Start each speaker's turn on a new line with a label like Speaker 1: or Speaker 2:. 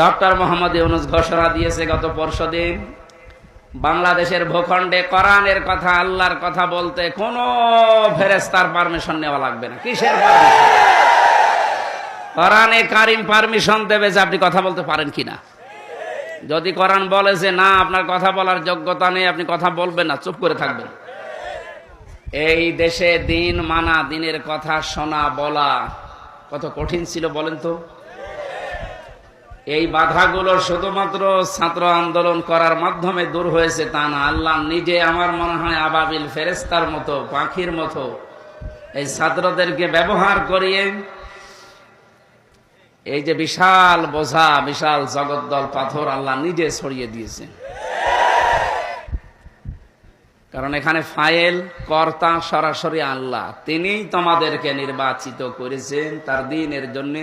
Speaker 1: Doctor Mohammad Yunus ঘোষণা দিয়েছে গত পরশুদিন, বাংলাদেশের ভূখণ্ডে কোরআনের কথা, আল্লাহর কথা বলতে কোনো ফেরেশতার পারমিশন নেওয়া লাগবে না। কিসের পারমিশন? কোরআনে কারিম পারমিশন দেবে যে আপনি কথা বলতে পারেন কিনা। যদি কোরআন বলে যে না, আপনার কথা বলার যোগ্যতা নেই, আপনি কথা বলবেন না, চুপ করে থাকবেন। এই দেশে দিন মানা, দিনের কথা শোনা বলা কত কঠিন ছিল বলেন তো। এই বাধাগুলো শুধুমাত্র ছাত্র আন্দোলন করার মাধ্যমে দূর হয়েছে তা না। আল্লাহ নিজে আমার মনে হয় আবাবিল ফেরেশতার মতো, পাখির মতো এই ছাত্রদেরকে ব্যবহার করিয়ে এই যে বিশাল বোঝা, বিশাল জগদ্দল পাথর আল্লাহ নিজে ছড়িয়ে দিয়েছে। কারণ এখানে ফাইল কর্তা সরাসরি আল্লাহ, তিনিই তোমাদেরকে নির্বাচিত করেছেন তার দ্বীনের জন্য।